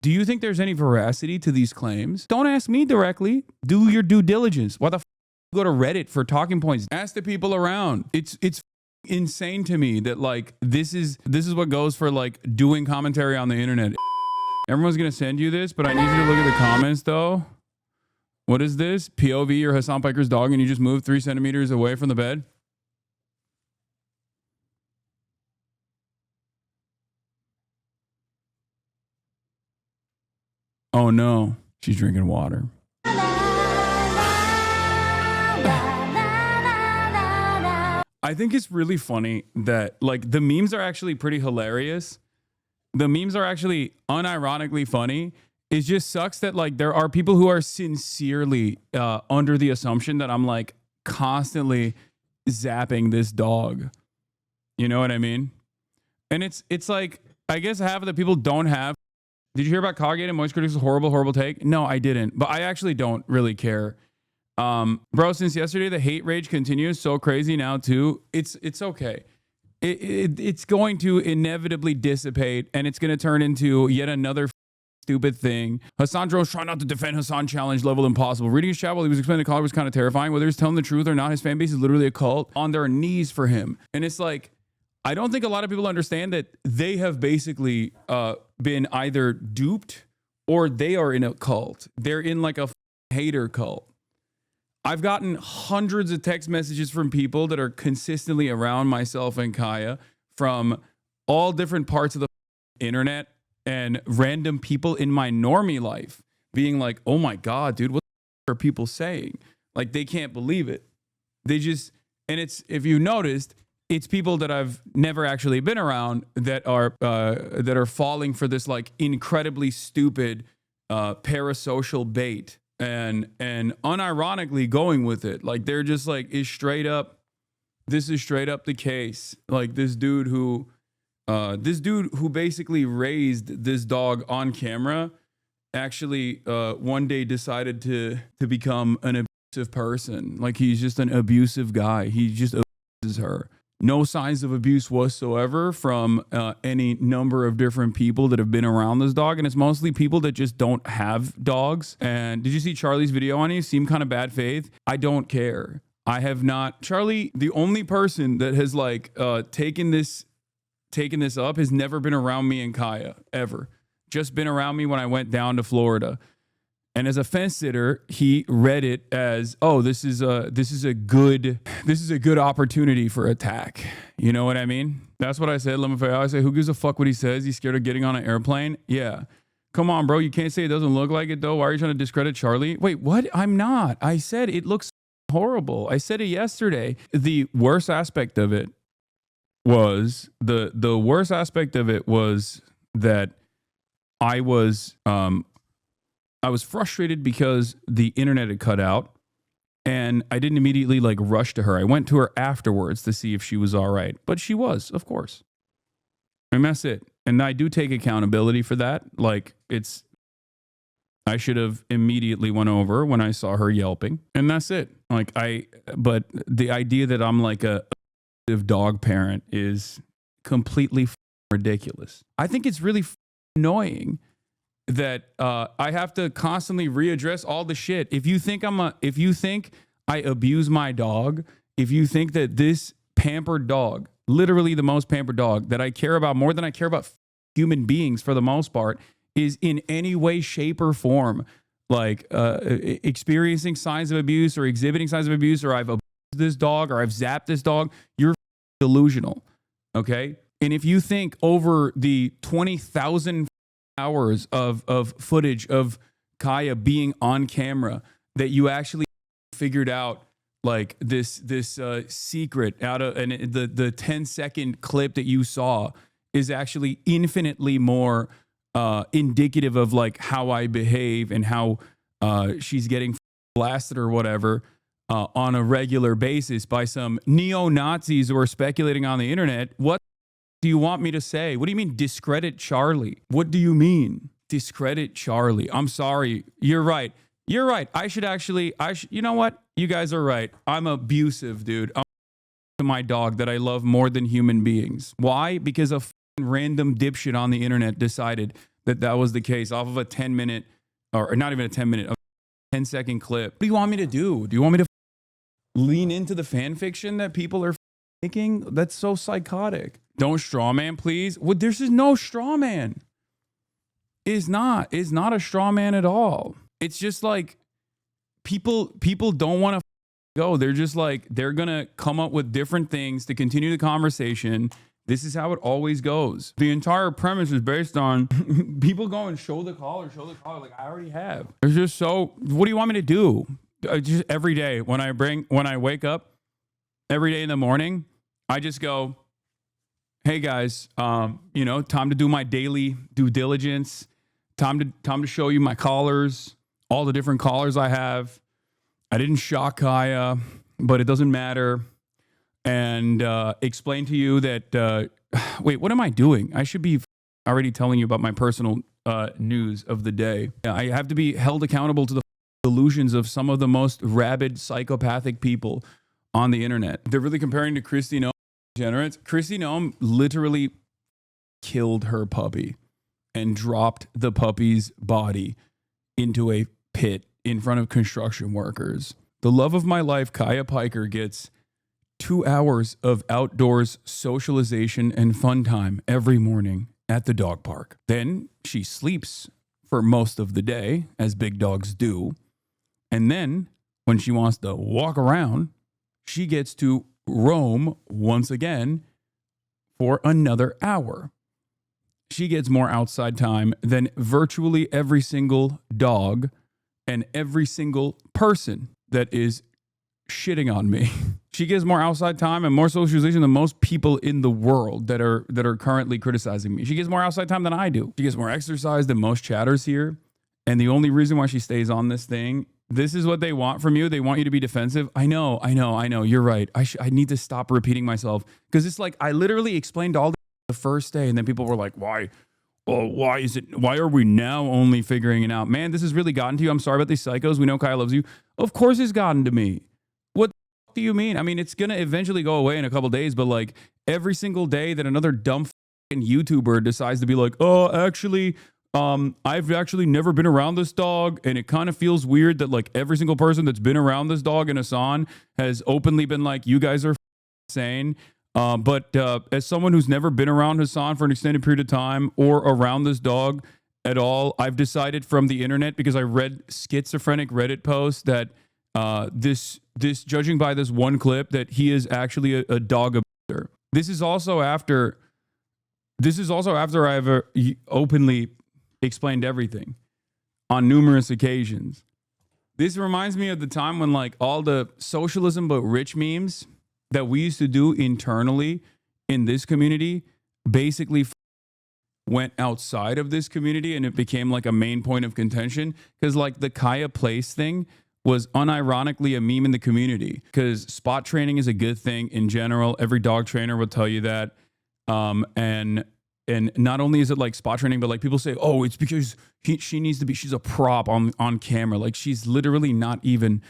Do you think there's any veracity to these claims? Don't ask me directly. Do your due diligence. Why the f go to Reddit for talking points? Ask the people around. It's insane to me that like this is what goes for like doing commentary on the internet. Everyone's gonna send you this, but I need you to look at the comments though. What is this? POV or Hasan Piker's dog and you just moved 3 centimeters away from the bed? Oh no, she's drinking water. I think it's really funny that like the memes are actually pretty hilarious. The memes are actually unironically funny. It just sucks that like there are people who are sincerely under the assumption that I'm like constantly zapping this dog. You know what I mean? And it's like, I guess half of the people don't have. Did you hear about Coggate and Moist Critics' horrible take? No, I didn't. But I actually don't really care. Bro, since yesterday, the hate rage continues so crazy now too. It's okay. It's going to inevitably dissipate and it's going to turn into yet another stupid thing. Hassandro's trying not to defend Hasan challenge level impossible. Reading his chat while he was explaining the caller was kind of terrifying. Whether he's telling the truth or not, his fan base is literally a cult on their knees for him. And it's like, I don't think a lot of people understand that they have basically been either duped or they are in a cult. They're in like a hater cult. I've gotten hundreds of text messages from people that are consistently around myself and Kaya from all different parts of the internet and random people in my normie life being like, oh my God, dude, what are people saying? Like they can't believe it. They just, and it's, if you noticed, it's people that I've never actually been around that are falling for this like incredibly stupid parasocial bait. And unironically going with it. Like they're just like, this is straight up the case. Like this dude who basically raised this dog on camera actually one day decided to become an abusive person. Like he's just an abusive guy. He just abuses her. No signs of abuse whatsoever from any number of different people that have been around this dog. And it's mostly people that just don't have dogs. And did you see Charlie's video on you? Seemed kind of bad faith. I don't care. I have not. Charlie, the only person that has like taken this up has never been around me and Kaya ever. Just been around me when I went down to Florida. And as a fence sitter, he read it as, oh, this is a good opportunity for attack. You know what I mean? That's what I said. I say, who gives a fuck what he says? He's scared of getting on an airplane. Yeah. Come on, bro. You can't say it doesn't look like it though. Why are you trying to discredit Charlie? Wait, what? I'm not. I said it looks horrible. I said it yesterday. The worst aspect of it was the worst aspect of it was that I was frustrated because the internet had cut out and I didn't immediately like rush to her. I went to her afterwards to see if she was all right, but she was, of course. And that's it. And I do take accountability for that. Like I should have immediately went over when I saw her yelping and that's it. Like but the idea that I'm like a dog parent is completely ridiculous. I think it's really annoying that I have to constantly readdress all the shit. If you think I abuse my dog, if you think that this pampered dog, literally the most pampered dog that I care about more than I care about human beings for the most part, is in any way, shape, or form like experiencing signs of abuse or exhibiting signs of abuse, or I've abused this dog or I've zapped this dog, you're delusional. Okay? And if you think over the 20,000 hours of footage of Kaya being on camera that you actually figured out like this secret out of, and the 10-second clip that you saw is actually infinitely more indicative of like how I behave and how she's getting blasted or whatever on a regular basis by some neo-Nazis who are speculating on the internet. What do you want me to say? What do you mean discredit Charlie? What do you mean discredit Charlie? I'm sorry. You're right. You're right. You know what? You guys are right. I'm abusive, dude. I'm to my dog that I love more than human beings. Why? Because a random dipshit on the internet decided that was the case off of a 10-minute, or not even a 10-minute, a 10-second clip. What do you want me to do? Do you want me to lean into the fan fiction that people are making? That's so psychotic. Don't straw man, please. Well, there's just no straw man. It's not a straw man at all. It's just like people don't want to go. They're just like, they're going to come up with different things to continue the conversation. This is how it always goes. The entire premise is based on people going, show the collar. Like, I already have. It's just so, what do you want me to do? Just every day when I wake up, every day in the morning, I just go, hey guys, time to do my daily due diligence. Time to show you my collars, all the different collars I have. I didn't shock Kaya, but it doesn't matter. And explain to you that, wait, what am I doing? I should be already telling you about my personal news of the day. I have to be held accountable to the delusions of some of the most rabid psychopathic people on the internet. They're really comparing to Kristi Noem degenerates. Kristi Noem literally killed her puppy and dropped the puppy's body into a pit in front of construction workers. The love of my life, Kaya Piker, gets 2 hours of outdoors socialization and fun time every morning at the dog park. Then she sleeps for most of the day, as big dogs do. And then when she wants to walk around, she gets to roam once again for another hour. She gets more outside time than virtually every single dog and every single person that is shitting on me. She gets more outside time and more socialization than most people in the world that are currently criticizing me. She gets more outside time than I do. She gets more exercise than most chatters here. And the only reason why she stays on this thing, this is what they want from you. They want you to be defensive. I know. You're right. I need to stop repeating myself, because it's like I literally explained all the first day, and then people were like, why? Well, why are we now only figuring it out? Man, this has really gotten to you. I'm sorry about these psychos. We know Kyle loves you. Of course it's gotten to me. What do you mean? I mean, it's going to eventually go away in a couple days, but like every single day that another dumb YouTuber decides to be like, oh, actually, I've actually never been around this dog, and it kind of feels weird that like every single person that's been around this dog and Hasan has openly been like, you guys are insane. But as someone who's never been around Hasan for an extended period of time or around this dog at all, I've decided from the internet, because I read schizophrenic Reddit posts, that this judging by this one clip, that he is actually a dog abuser. This is also after I've openly explained everything on numerous occasions. This reminds me of the time when like all the socialism but rich memes that we used to do internally in this community basically went outside of this community, and it became like a main point of contention, because like the Kaya Place thing was unironically a meme in the community, because spot training is a good thing in general. Every dog trainer will tell you that. And not only is it like spot training, but like people say, oh, it's because she's a prop on camera. Like she's literally not even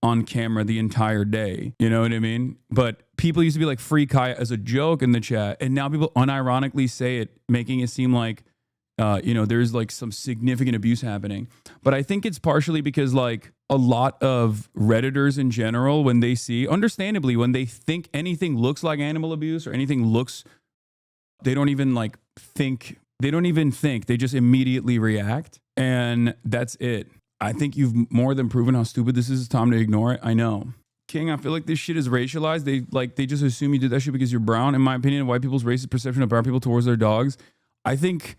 on camera the entire day. You know what I mean? But people used to be like free Kaya as a joke in the chat. And now people unironically say it, making it seem like, there's like some significant abuse happening. But I think it's partially because like a lot of Redditors in general, when they see, understandably, when they think anything looks like animal abuse or anything looks, they don't even think, they just immediately react. And that's it. I think you've more than proven how stupid this is. It's time to ignore it. I know. King, I feel like this shit is racialized. They just assume you did that shit because you're brown. In my opinion, white people's racist perception of brown people towards their dogs, I think,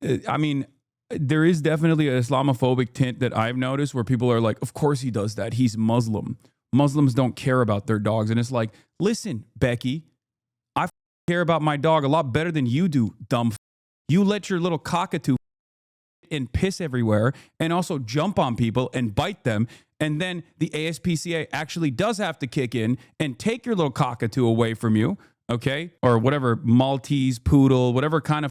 there is definitely a Islamophobic tint that I've noticed where people are like, of course he does that. He's Muslim. Muslims don't care about their dogs. And it's like, listen, Becky, I care about my dog a lot better than you do, dumb. You let your little cockatoo and piss everywhere and also jump on people and bite them. And then the ASPCA actually does have to kick in and take your little cockatoo away from you. Okay. Or whatever Maltese, poodle, whatever kind of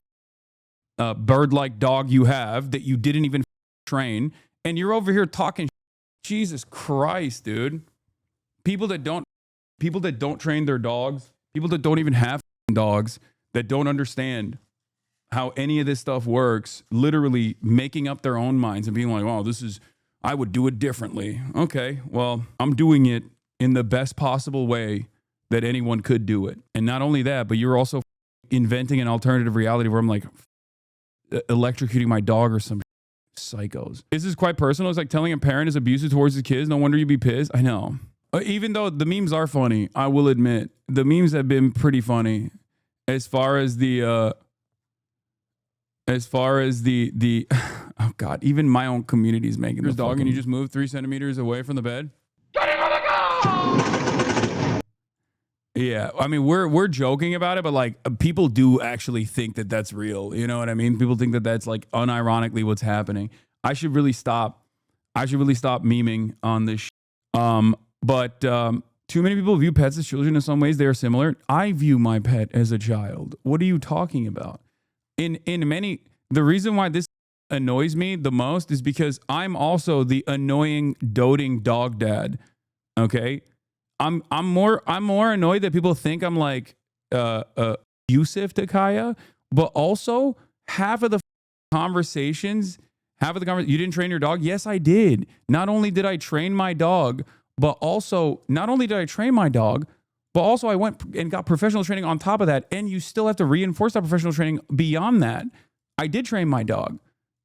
bird-like dog you have that you didn't even train. And you're over here talking. Jesus Christ, dude. People that don't train their dogs, people that don't even have dogs, that don't understand how any of this stuff works, literally making up their own minds and being like, oh, I would do it differently. Okay, well, I'm doing it in the best possible way that anyone could do it. And not only that, but you're also inventing an alternative reality where I'm like electrocuting my dog or some psychos. This is quite personal. It's like telling a parent is abusive towards his kids. No wonder you'd be pissed. I know. Even though the memes are funny, I will admit the memes have been pretty funny as far as the oh God, even my own community is making this dog and you just move 3 centimeters away from the bed. Yeah, I mean, we're joking about it, but like people do actually think that that's real. You know what I mean? People think that that's like unironically what's happening. I should really stop memeing on this. But too many people view pets as children. In some ways, they are similar. I view my pet as a child. What are you talking about? The reason why this annoys me the most is because I'm also the annoying, doting dog dad. Okay. I'm more annoyed that people think I'm like abusive to Kaya, but also half of the conversations, you didn't train your dog? Yes, I did. Not only did I train my dog, but also I went and got professional training on top of that, and you still have to reinforce that professional training beyond that. I did train my dog.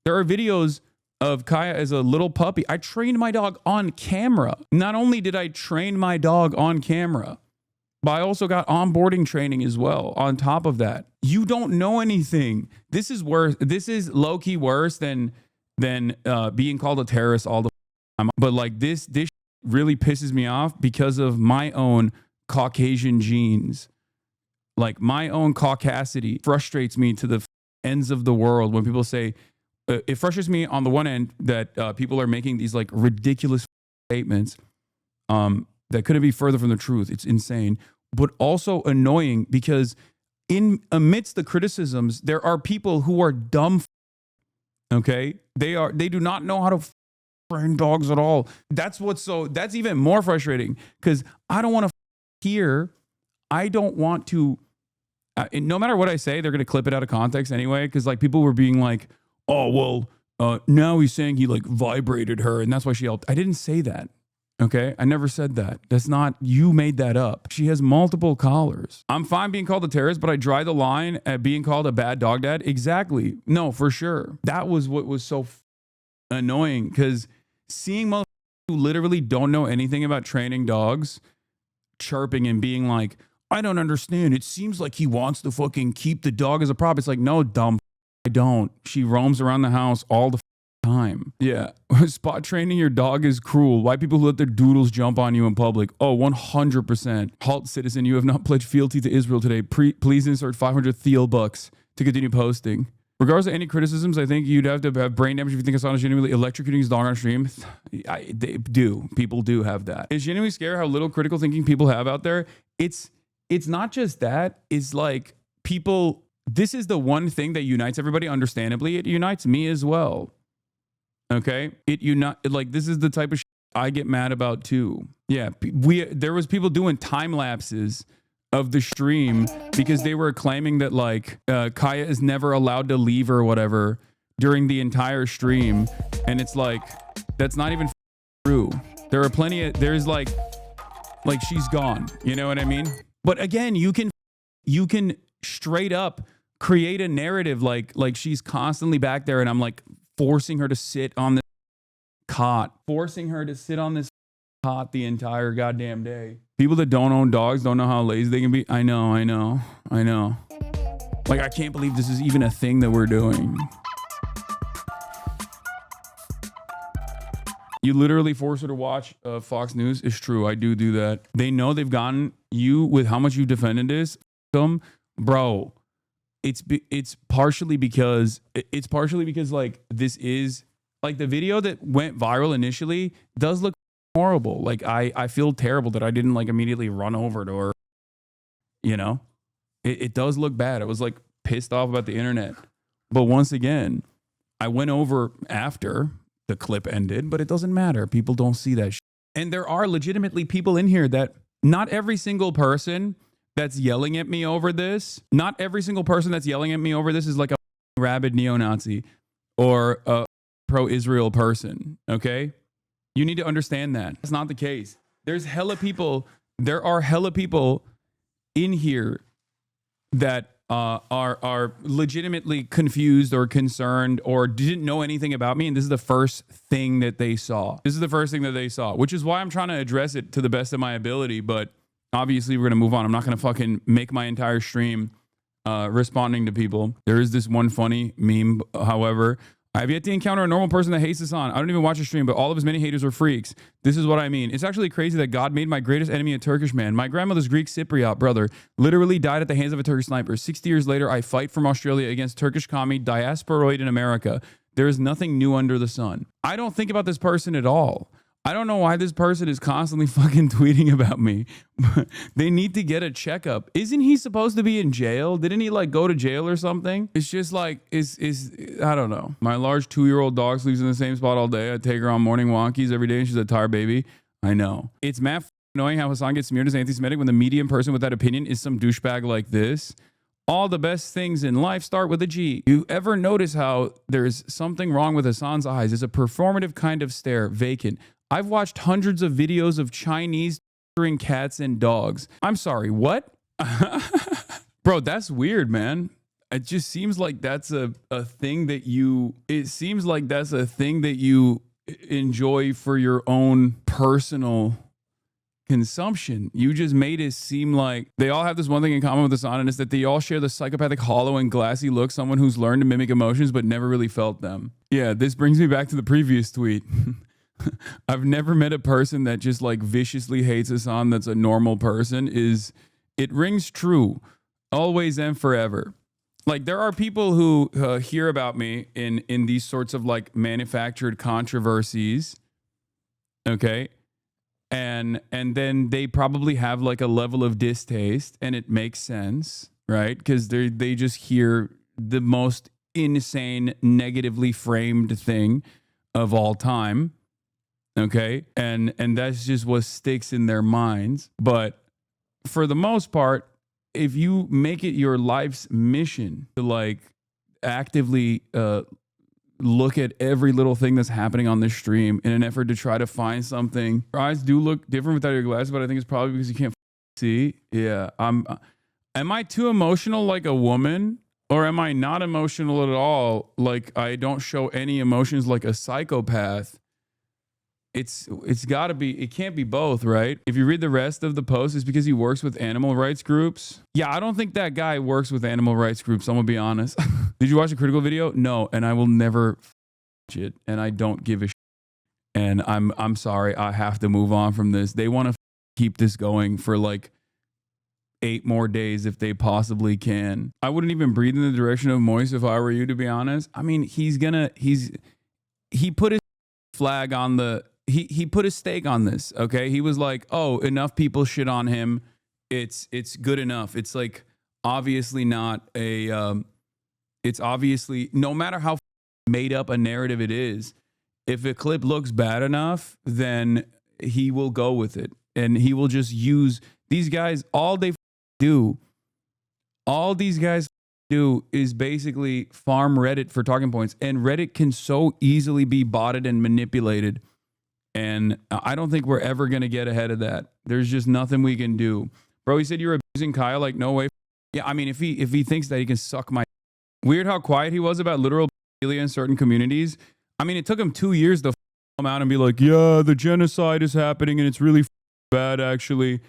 There are videos of Kaya as a little puppy. I trained my dog on camera. Not only did I train my dog on camera, but I also got onboarding training as well on top of that. You don't know anything. This is worse. This is low-key worse than being called a terrorist all the time. But like this really pisses me off because of my own Caucasian genes. Like my own caucasity frustrates me to the ends of the world when people say, it frustrates me on the one end that people are making these like ridiculous statements that couldn't be further from the truth. It's insane, but also annoying because amidst the criticisms, there are people who are dumb. Okay. They do not know how to train dogs at all. That's even more frustrating because I don't want to no matter what I say, they're going to clip it out of context anyway. Cause like people were being like, oh, well, now he's saying he like vibrated her and that's why she helped. I didn't say that. Okay. I never said that. You made that up. She has multiple collars. I'm fine being called a terrorist, but I draw the line at being called a bad dog dad. Exactly. No, for sure. That was what was so annoying because seeing motherfuckers who literally don't know anything about training dogs chirping and being like, I don't understand. It seems like he wants to fucking keep the dog as a prop. It's like, no, dumb. I don't. She roams around the house all the time. Yeah. Spot training your dog is cruel. Why people who let their doodles jump on you in public? Oh, 100%. Halt, citizen. You have not pledged fealty to Israel today. Please insert 500 Thiel bucks to continue posting. Regardless of any criticisms, I think you'd have to have brain damage if you think Hasan is genuinely electrocuting his dog on stream. They do. People do have that. It's genuinely scary how little critical thinking people have out there. It's not just that. It's like people... This is the one thing that unites everybody. Understandably, it unites me as well. Okay, this is the type of shit I get mad about too. Yeah, there was people doing time lapses of the stream because they were claiming that like Kaya is never allowed to leave or whatever during the entire stream, and it's like that's not even true. There's like she's gone. You know what I mean? But again, you can straight up create a narrative like she's constantly back there and I'm like forcing her to sit on this cot the entire goddamn day. People that don't own dogs don't know how lazy they can be. I know. Like, I can't believe this is even a thing that we're doing. You literally force her to watch Fox News. It's true. I do that. They know they've gotten you with how much you defended this. Bro, it's partially because like this is like the video that went viral initially does look horrible. Like I feel terrible that I didn't like immediately run over to her. You know, it does look bad. I was like pissed off about the internet. But once again, I went over after the clip ended, but it doesn't matter. People don't see that shit. And there are legitimately people in here that not every single person that's yelling at me over this is like a rabid neo-Nazi or a pro-Israel person, okay? You need to understand that. That's not the case. There are hella people in here that are legitimately confused or concerned or didn't know anything about me, and this is the first thing that they saw. Which is why I'm trying to address it to the best of my ability, but obviously we're going to move on. I'm not going to fucking make my entire stream responding to people. There is this one funny meme, however. I have yet to encounter a normal person that hates Hasan. I don't even watch a stream, but all of his many haters are freaks. This is what I mean. It's actually crazy that God made my greatest enemy a Turkish man. My grandmother's Greek Cypriot brother literally died at the hands of a Turkish sniper. 60 years later, I fight from Australia against Turkish commie diasporoid in America. There is nothing new under the sun. I don't think about this person at all. I don't know why this person is constantly fucking tweeting about me. They need to get a checkup. Isn't he supposed to be in jail? Didn't he like go to jail or something? It's just like, I don't know. My large 2-year-old dog sleeps in the same spot all day. I take her on morning walkies every day and she's a tired baby. I know. It's mad annoying how Hasan gets smeared as anti-Semitic when the medium person with that opinion is some douchebag like this. All the best things in life start with a G. You ever notice how there's something wrong with Hasan's eyes? It's a performative kind of stare, vacant. I've watched hundreds of videos of Chinese torturing cats and dogs. I'm sorry, what? Bro, that's weird, man. It just seems like that's a thing that you enjoy for your own personal consumption. You just made it seem like they all have this one thing in common with Hasan, and it's that they all share the psychopathic, hollow, and glassy look, someone who's learned to mimic emotions but never really felt them. Yeah, this brings me back to the previous tweet. I've never met a person that just like viciously hates Hasan that's a normal person. It rings true always and forever. Like there are people who hear about me in these sorts of like manufactured controversies, okay? And then they probably have like a level of distaste, and it makes sense, right? Because they just hear the most insane, negatively framed thing of all time. Okay. And that's just what sticks in their minds. But for the most part, if you make it your life's mission to like actively look at every little thing that's happening on this stream in an effort to try to find something, your eyes do look different without your glasses, but I think it's probably because you can't see. Yeah. Am I too emotional like a woman? Or am I not emotional at all? Like I don't show any emotions like a psychopath. It's got to be, it can't be both, right? If you read the rest of the post, it's because he works with animal rights groups. Yeah, I don't think that guy works with animal rights groups. I'm going to be honest. Did you watch the critical video? No, and I will never watch it, and I don't give a shit. And I'm sorry, I have to move on from this. They want to keep this going for like 8 more days if they possibly can. I wouldn't even breathe in the direction of Moise if I were you, to be honest. I mean, he put his flag on the... He put his stake on this, okay? He was like, oh, enough people shit on him. It's good enough. It's like obviously not a... it's obviously, no matter how made up a narrative it is, if a clip looks bad enough, then he will go with it. And he will just use... These guys, all these guys do is basically farm Reddit for talking points. And Reddit can so easily be botted and manipulated. And I don't think we're ever going to get ahead of that. There's just nothing we can do. Bro, he said you're abusing Kyle. Like, no way. Yeah, I mean, if he thinks that he can suck my... Weird how quiet he was about literal pedophilia in certain communities. I mean, it took him 2 years to come out and be like, yeah, the genocide is happening and it's really bad, actually.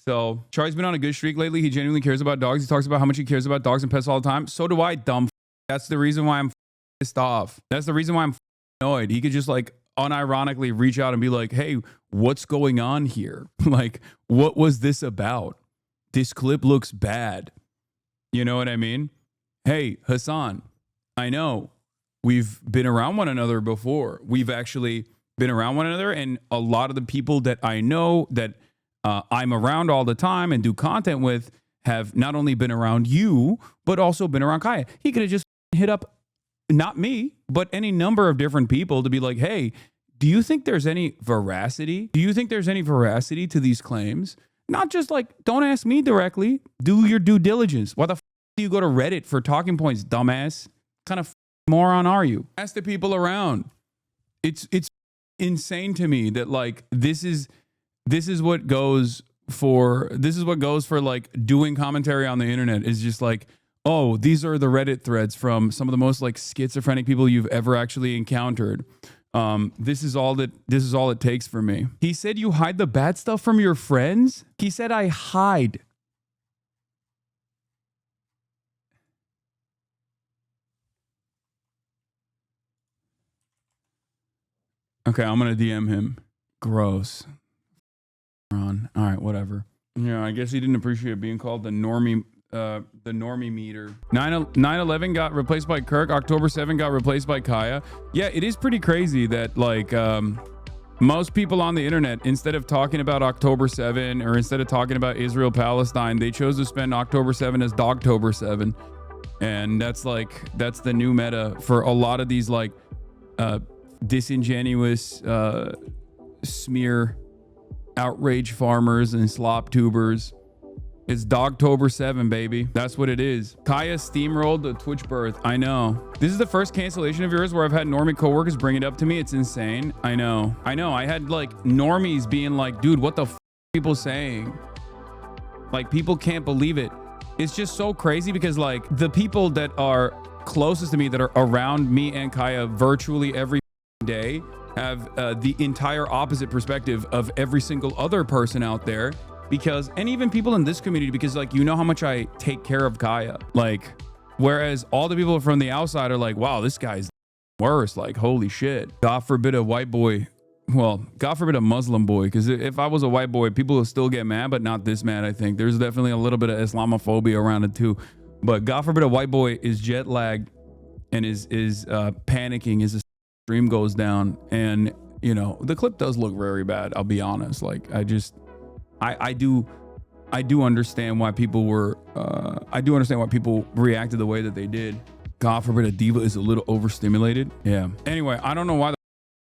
So, Charlie's been on a good streak lately. He genuinely cares about dogs. He talks about how much he cares about dogs and pets all the time. So do I, dumb. That's the reason why I'm pissed off. That's the reason why I'm annoyed. He could just like unironically reach out and be like, hey, what's going on here? Like, what was this about? This clip looks bad. You know what I mean? Hey, Hasan, I know we've been around one another before. We've actually been around one another, and a lot of the people that I know that I'm around all the time and do content with have not only been around you, but also been around Kaya. He could have just hit up not me, but any number of different people to be like, hey, do you think there's any veracity? Do you think there's any veracity to these claims? Not just like, don't ask me directly. Do your due diligence. Why the f do you go to Reddit for talking points, dumbass? kind of moron are you? Ask the people around. It's insane to me that like this is what goes for like doing commentary on the internet is just like, oh, these are the Reddit threads from some of the most like schizophrenic people you've ever actually encountered. This is all it takes for me. He said you hide the bad stuff from your friends? He said I hide. Okay, I'm gonna DM him. Gross. All right, whatever. Yeah, I guess he didn't appreciate being called the normie meter. 9/11 got replaced by Kirk. October 7 got replaced by Kaya. Yeah, it is pretty crazy that like most people on the internet, instead of talking about October 7 or instead of talking about Israel Palestine, they chose to spend October 7 as Dogtober 7, and that's the new meta for a lot of these like disingenuous smear outrage farmers and slop tubers. It's Dogtober 7, baby. That's what it is. Kaya steamrolled the Twitch birth. I know. This is the first cancellation of yours where I've had normie coworkers bring it up to me. It's insane. I know. I had like normies being like, dude, what the f are people saying? Like, people can't believe it. It's just so crazy because like the people that are closest to me, that are around me and Kaya virtually every day, have the entire opposite perspective of every single other person out there. Because, and even people in this community, because like, you know how much I take care of Kaya. Like, whereas all the people from the outside are like, wow, this guy's worse. Like, holy shit. God forbid a white boy. Well, God forbid a Muslim boy. Because if I was a white boy, people will still get mad, but not this mad, I think. There's definitely a little bit of Islamophobia around it too. But God forbid a white boy is jet lagged and is panicking as the stream goes down. And, you know, the clip does look very bad. I'll be honest. Like, I do understand why people were, I do understand why people reacted the way that they did. God forbid a diva is a little overstimulated. Yeah. Anyway, I don't know why they're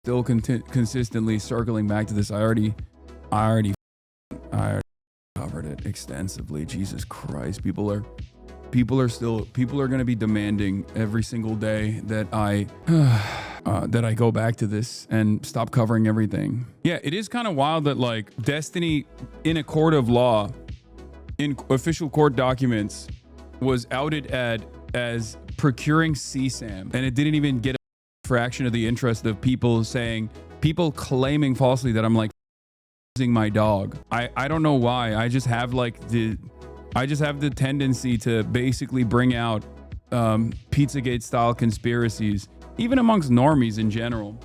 still consistently circling back to this. I already covered it extensively. Jesus Christ. People are going to be demanding every single day that I go back to this and stop covering everything. Yeah, it is kind of wild that like Destiny in a court of law, in official court documents, was outed as procuring CSAM, and it didn't even get a fraction of the interest of people claiming falsely that I'm like using my dog. I don't know why. I just have the tendency to basically bring out Pizzagate style conspiracies, even amongst normies in general.